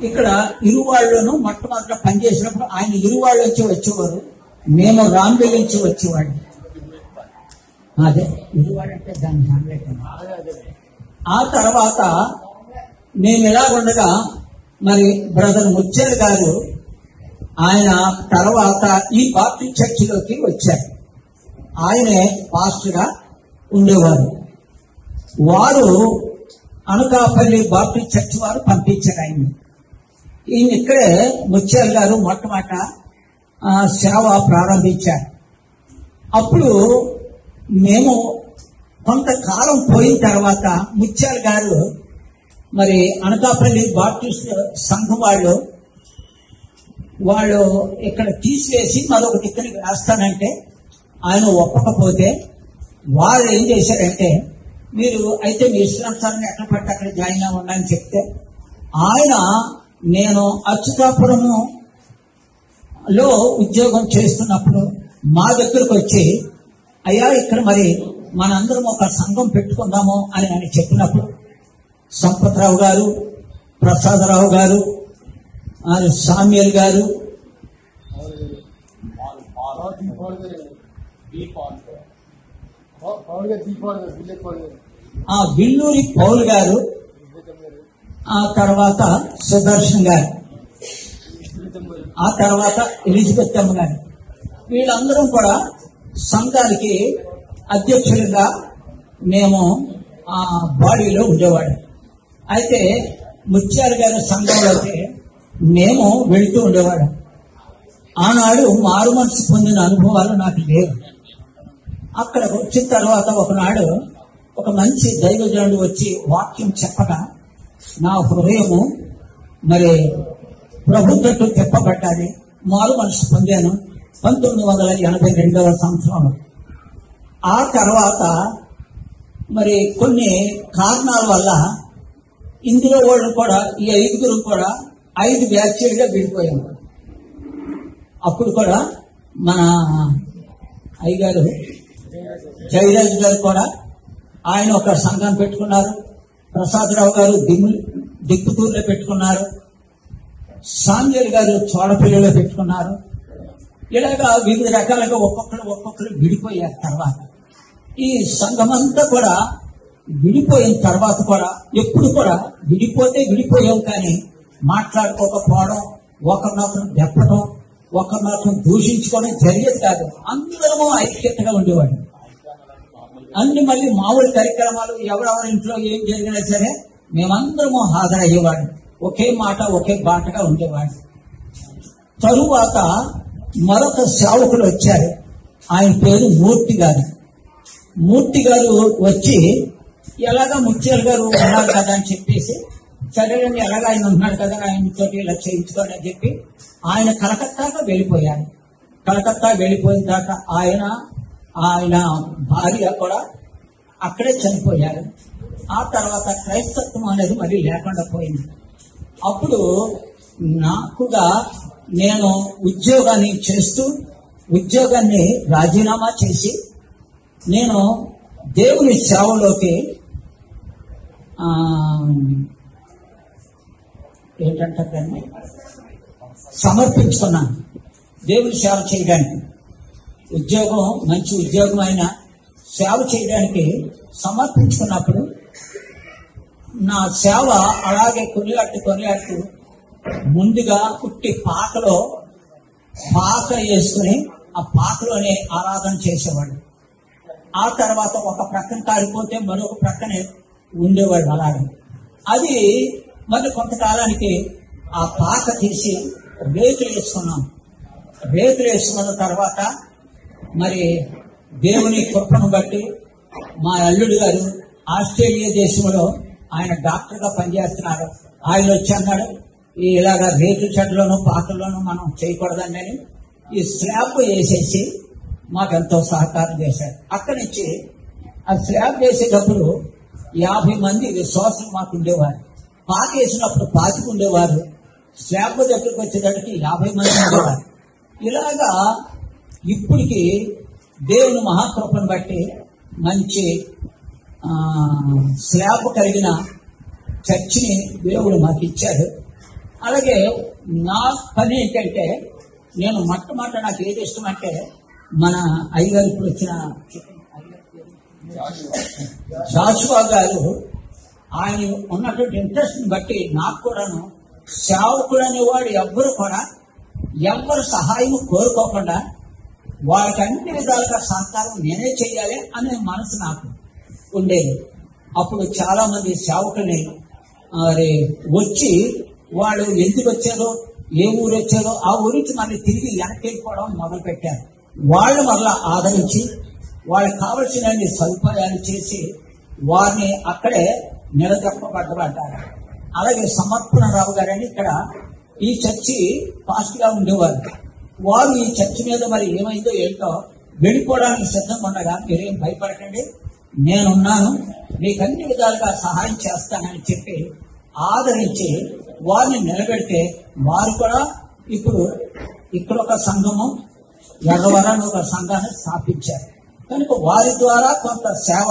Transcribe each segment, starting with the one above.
ఇక్కడ ఇరువాళ్ళను మొట్టమొదట పనిచేసినప్పుడు ఆయన ఇరువాళ్ళ నుంచి వచ్చేవారు, మేము రాంబెల్ నుంచి వచ్చేవాళ్ళు. అదే ఇరువాళ్ళు అంటే దాన్ని రాంబెల్. ఆ తర్వాత మేము ఇలా ఉండగా మరి బ్రదర్ ముత్యాల గారు ఆయన తర్వాత ఈ బాప్టిస్ట్ చర్చిలోకి వచ్చారు. ఆయనే పాస్టర్గా ఉండేవారు. వారు అనకాపల్లి బాప్టిస్ట్ చర్చ్ వారు పంపించారు ఆయన్ని. ఈయన ఇక్కడే ముత్యాల గారు మొట్టమొదట సేవ ప్రారంభించారు. అప్పుడు మేము కొంతకాలం పోయిన తర్వాత ముత్యాల గారు మరి అనకాపల్లి బాప్టిస్ట్ సంఘం వాళ్ళు ఇక్కడ తీసివేసి మరొకటి ఇక్కడికి వేస్తానంటే ఆయన ఒప్పకపోతే వారు ఏం చేశారంటే, మీరు అయితే మీ ఇష్టానుసారంగా ఎక్కడ పట్టి అక్కడ జాయిన్ అవ్వండి అని చెప్తే ఆయన నేను అచ్యుతాపురములో ఉద్యోగం చేస్తున్నప్పుడు మా దగ్గరకు వచ్చి, అయ్యా ఇక్కడ మరి మనందరం ఒక సంఘం పెట్టుకుందాము అని ఆయన చెప్పినప్పుడు సంపత్రావు గారు, ప్రసాదరావు గారు, సామ్యుల్ గారు, విల్లూరి పౌల్ గారు, ఆ తర్వాత సుదర్శన్ గారు, ఆ తర్వాత ఎలిజబెత్ అమ్మ గారు, వీళ్ళందరం కూడా సంఘానికి అధ్యక్షులుగా మేము ఆ బాడీలో ఉండేవాడు. అయితే ముత్యాల గారి సంఘంలోకి మేము వెళుతూ ఉండేవాడు. ఆనాడు మారు మనసు పొందిన అనుభవాలు నాకు లేవు. అక్కడ వచ్చిన తర్వాత ఒకనాడు ఒక మంచి దైవజనుడు వచ్చి వాక్యం చెప్పగా నా హృదయము మరి ప్రభు తట్టు తిప్పబడ్డాది. మారు మనసు పొందాను 1982వ సంవత్సరంలో. ఆ తర్వాత మరి కొన్ని కారణాల వల్ల ఇందులో వాళ్ళు కూడా ఈ 5గురు కూడా 5 బ్యాచ్లుగా విడిపోయాము. అప్పుడు కూడా మన అయ్యగారు జయరాజు గారు కూడా ఆయన ఒక సంఘం పెట్టుకున్నారు. ప్రసాదరావు గారు దిక్కుతూరులో పెట్టుకున్నారు. సామ్యుల్ గారు చోడపల్లిలో పెట్టుకున్నారు. ఇలాగా వివిధ రకాలుగా ఒక్కొక్కరు విడిపోయారు. తర్వాత ఈ సంఘమంతా కూడా విడిపోయిన తర్వాత కూడా ఎప్పుడు కూడా విడిపోతే విడిపోయాం, కానీ మాట్లాడుకోకపోవడం, ఒకరినొకరు దెప్పడం, ఒకరినొకరు దూషించుకోవడం జరిగేది కాదు. అందరము ఐక్యతగా ఉండేవాడు. అన్ని మళ్ళీ మామూలు కార్యక్రమాలు ఎవరెవరి ఇంట్లో ఏం జరిగినా సరే మేమందరము హాజరయ్యేవాడు. ఒకే మాట ఒకే బాటగా ఉండేవాడు. తరువాత మరొక సేవకులు వచ్చారు. ఆయన పేరు మూర్తి గారు. మూర్తి గారు వచ్చి ఎలాగా ముత్యాల గారు ఉన్నారు కదా అని చెప్పేసి, సరేనండి ఎలాగా ఆయన ఉన్నాడు కదా ఆయనతో ఇలా చేయించుకోండి అని చెప్పి ఆయన కలకత్తాగా వెళ్ళిపోయారు. కలకత్తా వెళ్ళిపోయిన దాకా ఆయన భార్య కూడా అక్కడే చనిపోయారు. ఆ తర్వాత క్రైస్తత్వం అనేది మరి లేకుండా పోయింది. అప్పుడు నాకుగా నేను ఉద్యోగాన్ని చేస్తూ ఉద్యోగాన్ని రాజీనామా చేసి నేను దేవుని సేవలోకి ఏంటంటే సమర్పించుకున్నాను. దేవుని సేవ చేయడానికి ఉద్యోగం మంచి ఉద్యోగం అయినా సేవ చేయడానికి సమర్పించుకున్నప్పుడు నా సేవ అలాగే కొనియాడుతూ ముందుగా పుట్టి పాకలో పాక వేసుకుని ఆ పాకలోనే ఆరాధన చేసేవాడు. ఆ తర్వాత ఒక ప్రక్కన కారిపోతే మరొక ప్రక్కనే ఉండేవాడు. అలాగే అది మరి కొంతకాలానికి ఆ పాక తీసి రేకులు వేసుకున్నాం. రేకులు వేసుకున్న తర్వాత మరి దేవుని కృపను బట్టి మా అల్లుడు గారు ఆస్ట్రేలియా దేశంలో ఆయన డాక్టర్గా పనిచేస్తున్నారు. ఆయన వచ్చి అన్నాడు, ఇలాగా రేకుల చెట్లోనూ పాకల్లోనూ మనం చేయకూడదండి అని ఈ స్లాబ్ వేసేసి మాకెంతో సహకారం చేశారు. అక్కడి నుంచి ఆ స్లాబ్ వేసేటప్పుడు 50 మంది విశ్వాసులు మాకు ఉండేవారు. పాక వేసినప్పుడు 25 ఉండేవారు. స్లాబ్ దగ్గరికి వచ్చేటప్పటికి 50 మంది ఉండేవారు. ఇలాగా ఇప్పటికి దేవుని మహాకృపను బట్టి మంచి స్లాబ్ కలిగిన చర్చిని దేవుడు మాకు ఇచ్చాడు. అలాగే నా పని ఏంటంటే, నేను మొట్టమొదట నాకు ఏది ఇష్టం అంటే, మన అయ్యగారు ఇప్పుడు వచ్చిన జాషువా గారు ఆయన ఉన్నటువంటి ఇంట్రెస్ట్ బట్టి నాకు కూడాను సేవకుడు అనేవాడు ఎవ్వరు కూడా ఎవ్వరు సహాయం కోరుకోకుండా వాళ్ళకి అన్ని విధాలుగా సహకారం నేనే చేయాలి అనే మనసు నాకు ఉండేది. అప్పుడు చాలా మంది సేవకుల్ని వచ్చి వాళ్ళు ఎందుకు వచ్చారో, ఏ ఊరు వచ్చారో ఆ ఊరికి మళ్ళీ తిరిగి వెనక్కి వెళ్ళిపోవడం మొదలు పెట్టారు. వాళ్ళు మరలా ఆదరించి వాళ్ళకి కావలసిన సదుపాయాలు చేసి వారిని అక్కడే నిలదొక్కబడ్డబడ్డారు. అలాగే సమర్పణరావు గారని ఇక్కడ ఈ చర్చి పాస్ట్ గా ఉండేవారు. వారు ఈ చర్చి మీద మరి ఏమైందో ఏంటో వెళ్ళిపోవడానికి సిద్ధంగా ఉండగా, మీరేం భయపడకండి, నేనున్నాను, మీకు అన్ని విధాలుగా సహాయం చేస్తానని చెప్పి ఆదరించి వారిని నిలబెడితే వారు కూడా ఇప్పుడు ఇక్కడ ఒక సంఘము, ఎర్రవరాన్ని ఒక సంఘాన్ని స్థాపించారు. కనుక వారి ద్వారా కొంత సేవ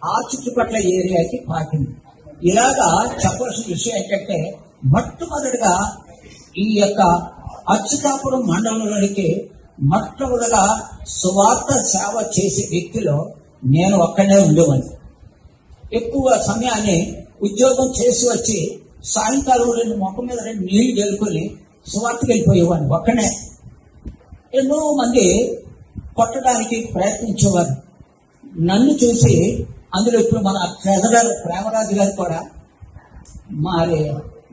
ఆ చుట్టుపక్కల ఏరియాకి పాకింది. ఇలాగా చెప్పవలసిన విషయం ఏంటంటే, మొట్టమొదటిగా ఈ యొక్క అచ్యుతాపురం మండలంలోనికి మొట్టమొదటిగా సువార్త సేవ చేసే వ్యక్తిలో నేను ఒక్కడే ఉండేవాడిని. ఎక్కువ సమయాన్ని ఉద్యోగం చేసి వచ్చి సాయంకాలం 2 మొక్క మీద 2 నీళ్లు జల్లుకొని సువార్తకి వెళ్ళిపోయేవాడిని ఒక్కనే. ఎన్నో మంది కొట్టడానికి ప్రయత్నించేవారు. నన్ను చూసి అందులో ఇప్పుడు మన ట్రెజరర్ ప్రేమరాజు గారు కూడా మరి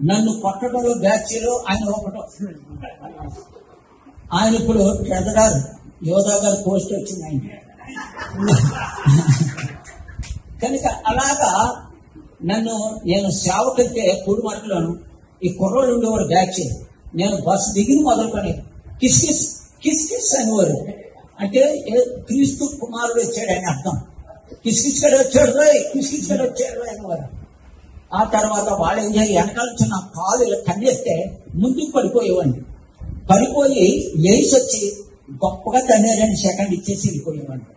నన్ను కొట్టడంలో బ్యాచ్లో ఆయన ఒకటో, ఆయన ఇప్పుడు ట్రెజరర్ యోధా గారు పోస్ట్ వచ్చింది ఆయన. కనుక అలాగా నేను సేవకెళ్తే పూడిమరకులోను ఈ కుర్రోళ్ళు ఉండేవారు బ్యాచ్. నేను బస్సు దిగిన మొదలుకొని కిస్ కిస్ కిస్ కిస్ అనేవారు. అంటే క్రీస్తు కుమారుడు వచ్చాడు అని అర్థం. కిస్ గడు వచ్చాడు రోయ్, కిస్ గడు వచ్చాడు రోయ్ అనేవారు. ఆ తర్వాత వాళ్ళు ఏం చేయాలి, వెనకాల నుంచి నా కాలు ఇలా కన్నేస్తే ముందుకు పడిపోయేవాడిని. పడిపోయి లేచి వచ్చి గొప్పగా తన్నారని సెకండ్ ఇచ్చేసి వెళ్ళిపోయేవాడిని.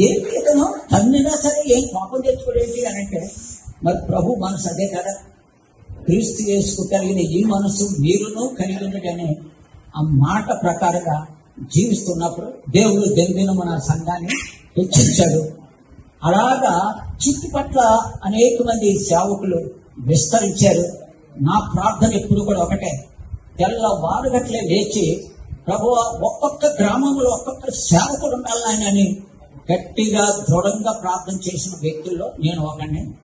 ఏం లేదనో తన్నినా సరే ఏం కోపం తెచ్చుకోడేంటి అని అంటే, మరి ప్రభు మనసు అదే కదా, క్రీస్తు యేసు కలిగిన ఈ మనసు మీరును కలిగి ఉండటనే ఆ మాట ప్రకారంగా జీవిస్తున్నప్పుడు దేవుడు దినదిన మన సంఘాన్ని హెచ్చించాడు. అలాగా చుట్టుపట్ల అనేక మంది సేవకులు విస్తరించారు. నా ప్రార్థన ఎప్పుడు కూడా ఒకటే, తెల్లవారుగట్లే లేచి ప్రభువా ఒక్కొక్క గ్రామంలో ఒక్కొక్క సేవకుడు ఉండాలని గట్టిగా దృఢంగా ప్రార్థన చేసిన వ్యక్తుల్లో నేను ఒకడిని.